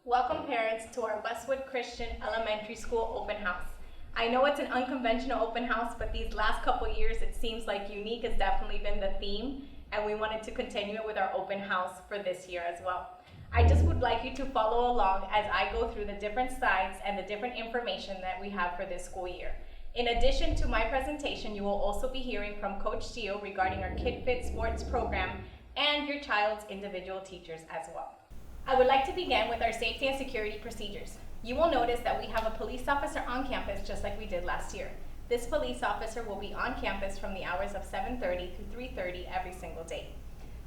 Welcome parents to our Westwood Christian Elementary School open house. I know it's an unconventional open house, but these last couple years it seems like unique has definitely been the theme, and we wanted to continue it with our open house for this year as well. I just would like you to follow along as I go through the different sides and the different information that we have for this school year. In addition to my presentation, you will also be hearing from Coach Gio regarding our KidFit Sports program and your child's individual teachers as well. I would like to begin with our safety and security procedures. You will notice that we have a police officer on campus just like we did last year. This police officer will be on campus from the hours of 7:30 to 3:30 every single day.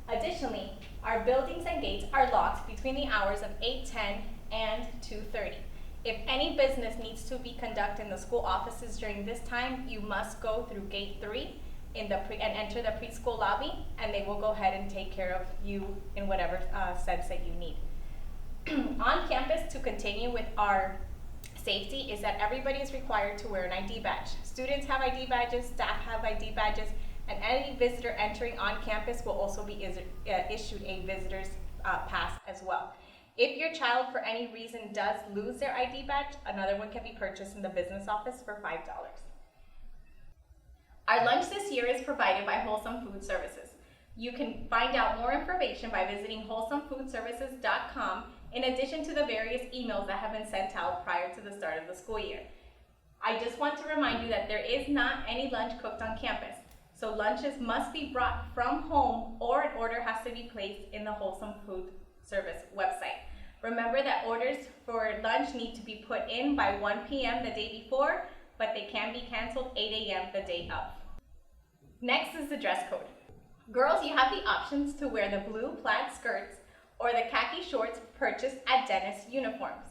Additionally, our buildings and gates are locked between the hours of 8:10 and 2:30. If any business needs to be conducted in the school offices during this time, you must go through gate 3 and enter the preschool lobby, and they will go ahead and take care of you in whatever sense that you need. On campus, to continue with our safety, is that everybody is required to wear an ID badge. Students have ID badges, staff have ID badges, and any visitor entering on campus will also be issued a visitor's pass as well. If your child for any reason does lose their ID badge, another one can be purchased in the business office for $5. Our lunch this year is provided by Wholesome Food Services. You can find out more information by visiting wholesomefoodservices.com, in addition to the various emails that have been sent out prior to the start of the school year. I just want to remind you that there is not any lunch cooked on campus, so lunches must be brought from home or an order has to be placed in the Wholesome Food Service website. Remember that orders for lunch need to be put in by 1 p.m. the day before, but they can be canceled 8 a.m. the day of. Next is the dress code. Girls, you have the options to wear the blue plaid skirts or the khaki shorts purchased at Dennis Uniforms.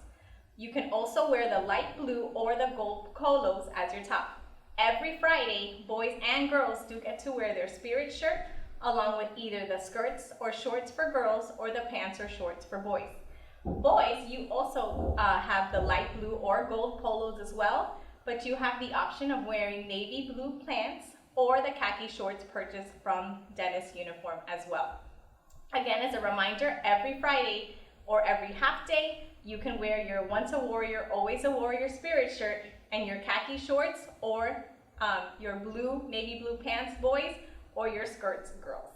You can also wear the light blue or the gold polos as your top. Every Friday, boys and girls do get to wear their spirit shirt along with either the skirts or shorts for girls or the pants or shorts for boys. Boys, you also have the light blue or gold polos as well, but you have the option of wearing navy blue pants or the khaki shorts purchased from Dennis Uniform as well. Again, as a reminder, every Friday or every half day, you can wear your Once a Warrior, Always a Warrior spirit shirt and your khaki shorts or your navy blue pants, boys, or your skirts, girls.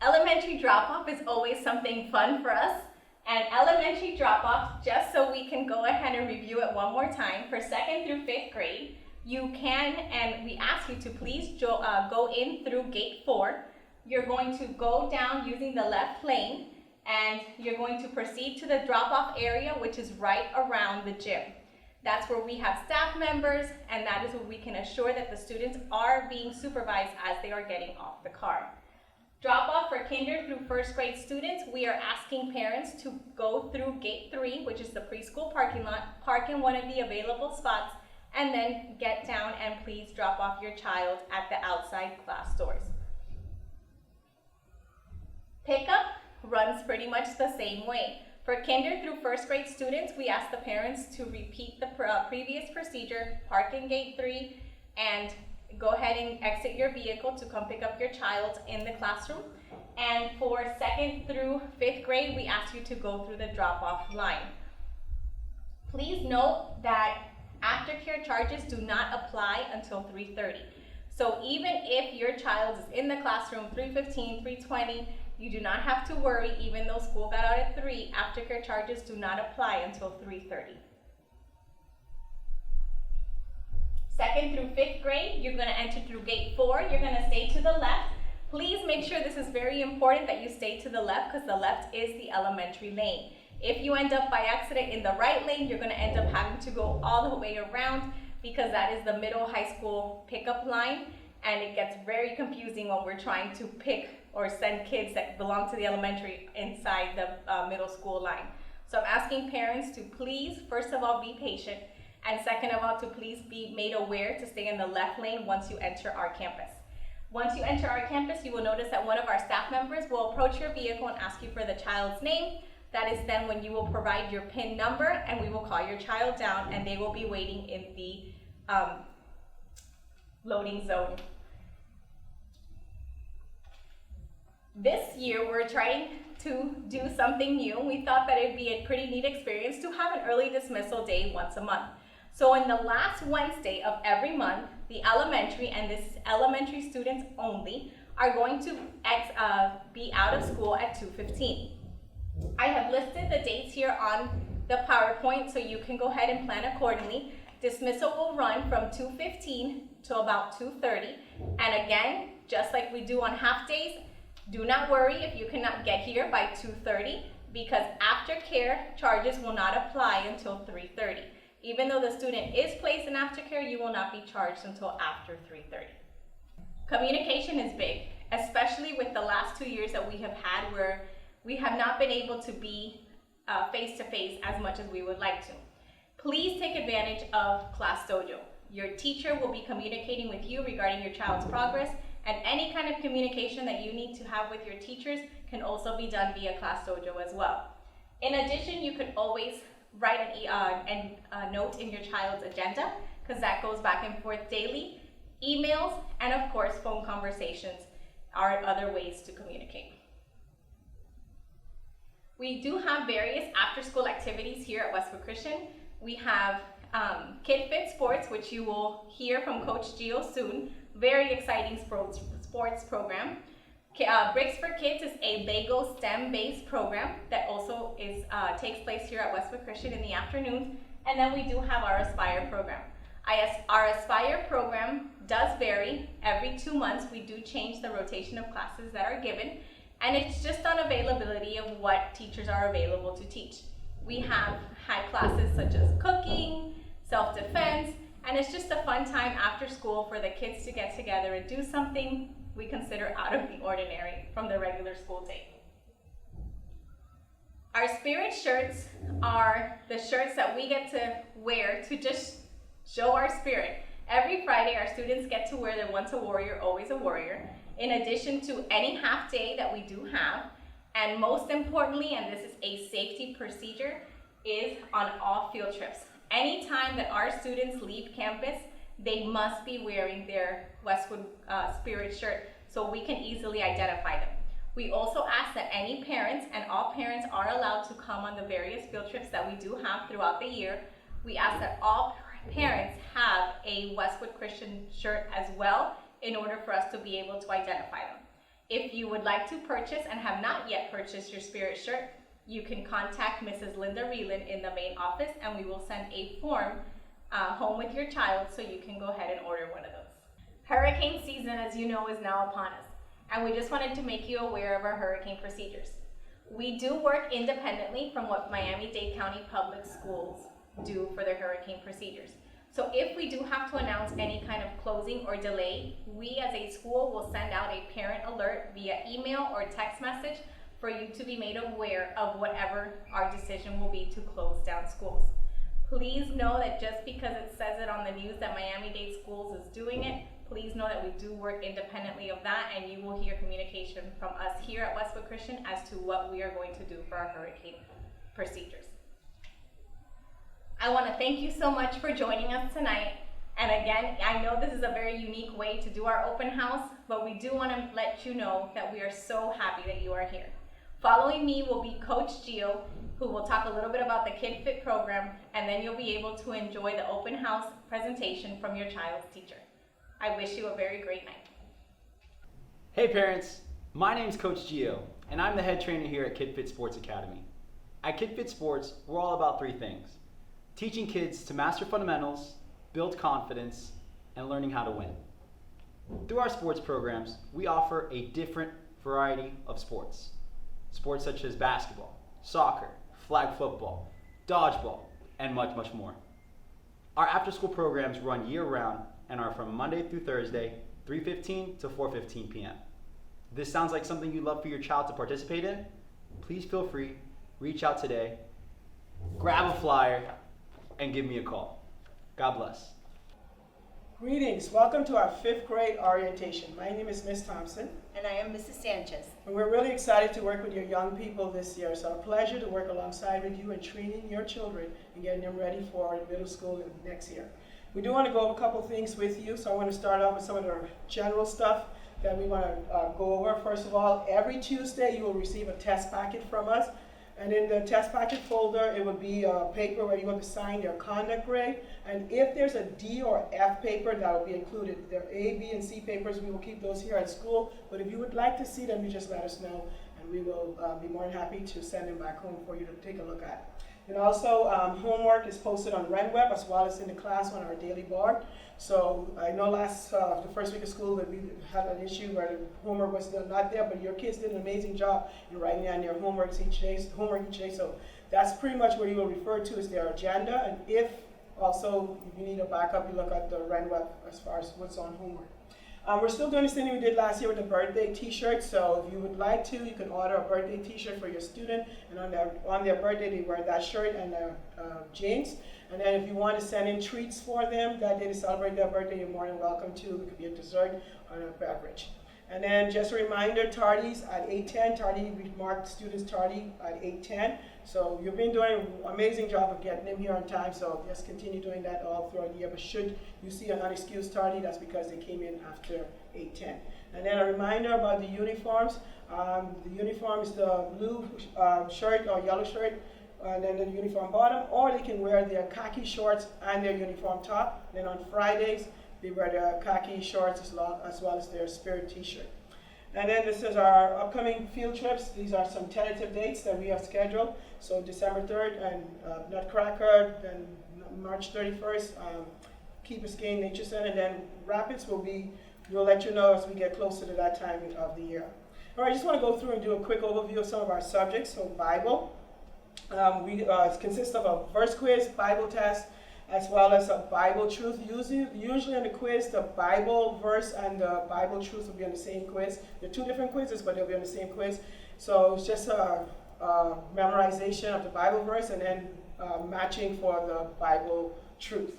Elementary drop-off is always something fun for us. And elementary drop-off, just so we can go ahead and review it one more time, for 2nd through 5th grade, you can, and we ask you to please go in through gate 4. You're going to go down using the left lane, and you're going to proceed to the drop-off area, which is right around the gym. That's where we have staff members, and that is where we can assure that the students are being supervised as they are getting off the car. Drop-off for kinder through 1st grade students, we are asking parents to go through gate 3, which is the preschool parking lot, park in one of the available spots, and then get down and please drop off your child at the outside class doors. Pickup runs pretty much the same way. For kinder through 1st grade students, we ask the parents to repeat the previous procedure, park in gate 3, and go ahead and exit your vehicle to come pick up your child in the classroom. And for 2nd through 5th grade, we ask you to go through the drop-off line. Please note that aftercare charges do not apply until 3:30. So even if your child is in the classroom 3:15, 3:20, you do not have to worry. Even though school got out at 3, aftercare charges do not apply until 3:30. 2nd through 5th grade, you're going to enter through gate 4. You're going to stay to the left. Please make sure, this is very important, that you stay to the left because the left is the elementary lane. If you end up by accident in the right lane, you're going to end up having to go all the way around because that is the middle high school pickup line, and it gets very confusing when we're trying to pick or send kids that belong to the elementary inside the middle school line. So I'm asking parents to please, first of all, be patient, and second of all, to please be made aware to stay in the left lane once you enter our campus. Once you enter our campus, you will notice that one of our staff members will approach your vehicle and ask you for the child's name. That is then when you will provide your PIN number, and we will call your child down, and they will be waiting in the loading zone. This year, we're trying to do something new. We thought that it'd be a pretty neat experience to have an early dismissal day once a month. So on the last Wednesday of every month, the elementary, and this is elementary students only, are going to be out of school at 2:15. I have listed the dates here on the PowerPoint, so you can go ahead and plan accordingly. Dismissal will run from 2:15 to about 2:30. And again, just like we do on half days, do not worry if you cannot get here by 2:30, because aftercare charges will not apply until 3:30. Even though the student is placed in aftercare, you will not be charged until after 3:30. Communication is big, especially with the last 2 years that we have had where we have not been able to be face-to-face as much as we would like to. Please take advantage of Class Dojo. Your teacher will be communicating with you regarding your child's progress, and any kind of communication that you need to have with your teachers can also be done via Class Dojo as well. In addition, you could always write a note in your child's agenda, because that goes back and forth daily. Emails, and of course, phone conversations are other ways to communicate. We do have various after-school activities here at Westwood Christian. We have KidFit Sports, which you will hear from Coach Gio soon. Very exciting sports program. Bricks for Kids is a Lego STEM-based program that also takes place here at Westwood Christian in the afternoons. And then we do have our Aspire program. Our Aspire program does vary. Every 2 months, we do change the rotation of classes that are given. And it's just on availability of what teachers are available to teach. We have had classes such as cooking, self-defense, and it's just a fun time after school for the kids to get together and do something we consider out of the ordinary from the regular school day. Our spirit shirts are the shirts that we get to wear to just show our spirit. Every Friday, our students get to wear their once a warrior, always a warrior, in addition to any half day that we do have. And most importantly, and this is a safety procedure, is on all field trips. Anytime that our students leave campus, they must be wearing their Westwood Spirit shirt so we can easily identify them. We also ask that any parents, and all parents are allowed to come on the various field trips that we do have throughout the year. We ask that all parents have a Westwood Christian shirt as well in order for us to be able to identify them. If you would like to purchase and have not yet purchased your Spirit shirt, you can contact Mrs. Linda Reeland in the main office, and we will send a form home with your child so you can go ahead and order one of those. Hurricane season, as you know, is now upon us, and we just wanted to make you aware of our hurricane procedures. We do work independently from what Miami-Dade County Public Schools do for their hurricane procedures. So if we do have to announce any kind of closing or delay, we as a school will send out a parent alert via email or text message for you to be made aware of whatever our decision will be to close down schools. Please know that just because it says it on the news that Miami-Dade Schools is doing it, please know that we do work independently of that, and you will hear communication from us here at Westwood Christian as to what we are going to do for our hurricane procedures. I want to thank you so much for joining us tonight. And again, I know this is a very unique way to do our open house, but we do want to let you know that we are so happy that you are here. Following me will be Coach Gio, who will talk a little bit about the KidFit program, and then you'll be able to enjoy the open house presentation from your child's teacher. I wish you a very great night. Hey parents, my name's Coach Gio, and I'm the head trainer here at KidFit Sports Academy. At KidFit Sports, we're all about 3 things: teaching kids to master fundamentals, build confidence, and learning how to win. Through our sports programs, we offer a different variety of sports. Sports such as basketball, soccer, flag football, dodgeball, and much, much more. Our after-school programs run year-round and are from Monday through Thursday, 3:15 to 4:15 p.m. If this sounds like something you'd love for your child to participate in, please feel free, reach out today, grab a flyer, and give me a call. God bless. Greetings, welcome to our 5th grade orientation. My name is Ms. Thompson. And I am Mrs. Sanchez. And we're really excited to work with your young people this year. It's our pleasure to work alongside with you in training your children and getting them ready for middle school next year. We do want to go over a couple things with you, so I want to start off with some of the general stuff. that we want to go over. First of all, every Tuesday you will receive a test packet from us. And in the test packet folder, it will be a paper where you're going to sign your conduct grade. And if there's a D or F paper, that will be included. If there are A, B, and C papers, we will keep those here at school. But if you would like to see them, you just let us know, and we will be more than happy to send them back home for you to take a look at. And also, homework is posted on RenWeb as well as in the class on our daily board. So I know the first week of school that we had an issue where the homework was still not there, but your kids did an amazing job in writing down their homework each day. So that's pretty much where you will refer to as their agenda. And if you need a backup, you look at the RenWeb as far as what's on homework. We're still doing the same thing we did last year with the birthday t-shirt. So if you would like to, you can order a birthday t-shirt for your student, and on their birthday they wear that shirt and jeans. And then if you want to send in treats for them that day to celebrate their birthday, you're more than welcome to. It could be a dessert or a beverage. And then just a reminder, tardies at 8:10. Tardy, we marked students tardy at 8:10. So you've been doing an amazing job of getting them here on time, so just continue doing that all throughout the year. But should you see an unexcused tardy, that's because they came in after 8:10. And then a reminder about the uniforms. The uniform is the blue shirt or yellow shirt, and then the uniform bottom, or they can wear their khaki shorts and their uniform top. And then on Fridays, they wear their khaki shorts as well as their Spirit t-shirt. And then this is our upcoming field trips. These are some tentative dates that we have scheduled. So December 3rd and Nutcracker, then March 31st, Key Biscayne Nature Center, and then Rapids we'll let you know as we get closer to that time of the year. All right, I just want to go through and do a quick overview of some of our subjects. So Bible, it consists of a verse quiz, Bible test, as well as a Bible truth. Usually in the quiz, the Bible verse and the Bible truth will be on the same quiz. They're two different quizzes, but they'll be on the same quiz. So it's just a memorization of the Bible verse and then matching for the Bible truth.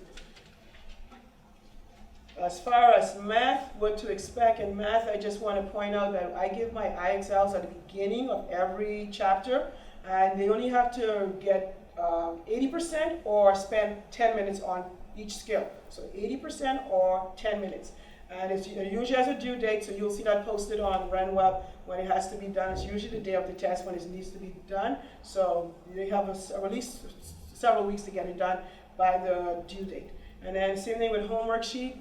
As far as math, what to expect in math, I just want to point out that I give my IXLs at the beginning of every chapter, and they only have to get 80% or spend 10 minutes on each skill. So 80% or 10 minutes. And it usually has a due date, so you'll see that posted on RenWeb when it has to be done. It's usually the day of the test when it needs to be done. So they have at least several weeks to get it done by the due date. And then same thing with homework sheet.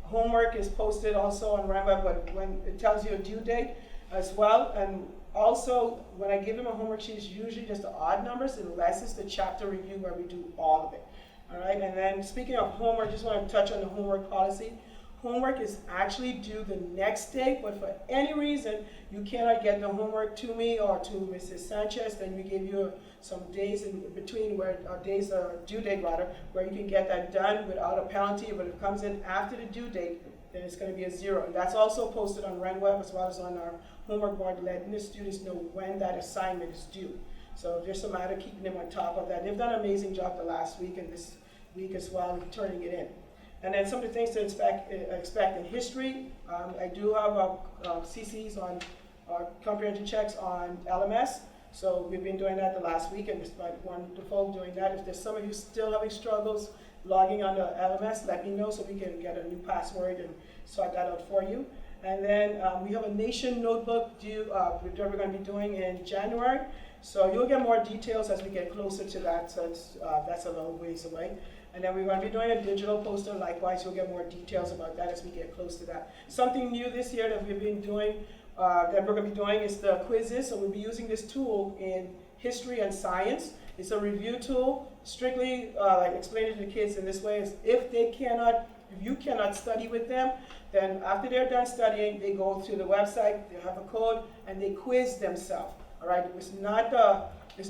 Homework is posted also on RenWeb when it tells you a due date as well. And also, when I give them a homework sheet, it's usually just the odd numbers unless it's the chapter review where we do all of it. All right, and then speaking of homework, I just want to touch on the homework policy. Homework is actually due the next day, but for any reason you cannot get the homework to me or to Mrs. Sanchez, then we give you some days in between due date where you can get that done without a penalty. But if it comes in after the due date, then it's going to be a 0. And that's also posted on RenWeb as well as on our homework board, letting the students know when that assignment is due. So just a matter of keeping them on top of that. They've done an amazing job the last week and this week as well, turning it in. And then some of the things to expect in history. I do have CCs on comprehension checks on LMS. So we've been doing that the last week, and despite wonderful doing that. If there's some of you still having struggles logging on the LMS, let me know so we can get a new password and sort that out for you. And then we have a nation notebook due that we're going to be doing in January. So you'll get more details as we get closer to that. So that's a little ways away. And then we're going to be doing a digital poster. Likewise, you'll get more details about that as we get close to that. Something new this year that we've been doing, that we're going to be doing is the quizzes. So we'll be using this tool in history and science. It's a review tool. Strictly, like explaining to the kids in this way is if you cannot study with them, then after they're done studying, they go to the website, they have a code, and they quiz themselves. All right, it's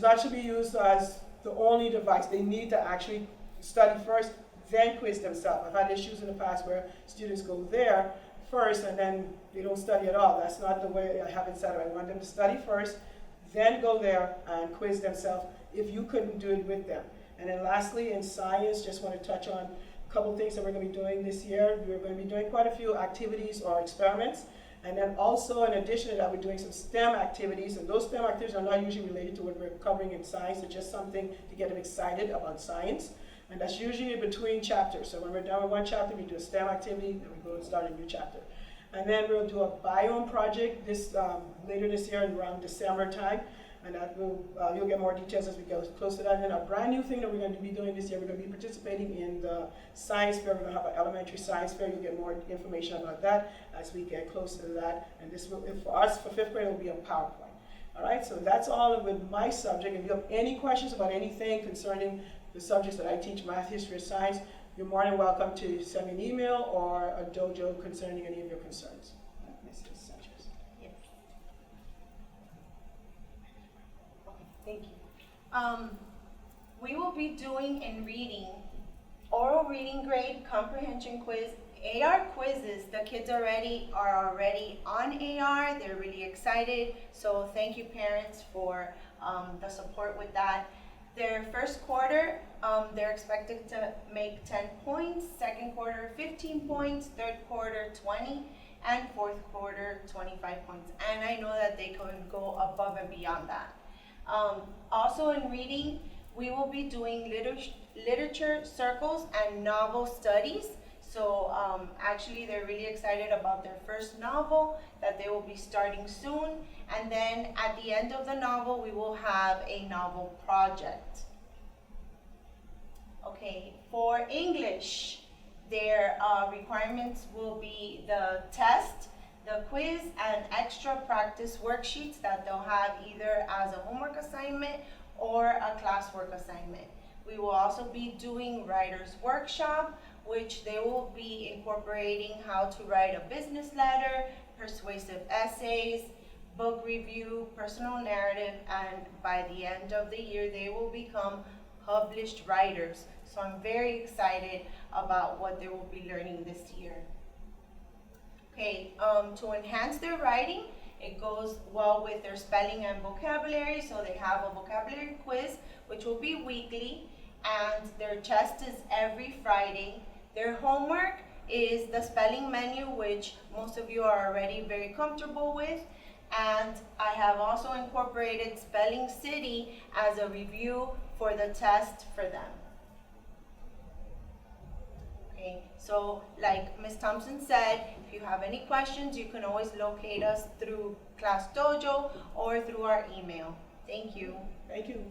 not should be used as the only device. They need to actually study first, then quiz themselves. I've had issues in the past where students go there first and then they don't study at all. That's not the way I have it set up. I want them to study first, then go there and quiz themselves if you couldn't do it with them. And then lastly, in science, just want to touch on a couple things that we're going to be doing this year. We're going to be doing quite a few activities or experiments. And then also, in addition to that, we're doing some STEM activities. And those STEM activities are not usually related to what we're covering in science. It's just something to get them excited about science. And that's usually between chapters. So when we're done with one chapter, we do a STEM activity, then we go and start a new chapter. And then we'll do a biome project this later this year around December time. And that will, you'll get more details as we get close to that. And then a brand new thing that we're going to be doing this year, we're going to be participating in the science fair. We're going to have an elementary science fair. You'll get more information about that as we get closer to that. And this will, for us, for 5th grade, it will be a PowerPoint. All right, so that's all with my subject. If you have any questions about anything concerning the subjects that I teach, math, history, or science, you're more than welcome to send me an email or a dojo concerning any of your concerns. Mrs. Sanchez. Yes. Okay, thank you. We will be doing in reading, oral reading grade, comprehension quiz, AR quizzes. The kids are already on AR. They're really excited. So thank you, parents, for the support with that. Their first quarter, they're expected to make 10 points, second quarter 15 points, third quarter 20, and fourth quarter 25 points. And I know that they can go above and beyond that. Also in reading, we will be doing literature circles and novel studies. So actually they're really excited about their first novel that they will be starting soon. And then at the end of the novel, we will have a novel project. Okay, for English, their requirements will be the test, the quiz, and extra practice worksheets that they'll have either as a homework assignment or a classwork assignment. We will also be doing writer's workshop, which they will be incorporating how to write a business letter, persuasive essays, book review, personal narrative, and by the end of the year, they will become published writers. So I'm very excited about what they will be learning this year. Okay, to enhance their writing, it goes well with their spelling and vocabulary. So they have a vocabulary quiz, which will be weekly, and their test is every Friday. Their homework is the spelling menu, which most of you are already very comfortable with. And I have also incorporated Spelling City as a review for the test for them. Okay, so like Ms. Thompson said, if you have any questions, you can always locate us through Class Dojo or through our email. Thank you. Thank you.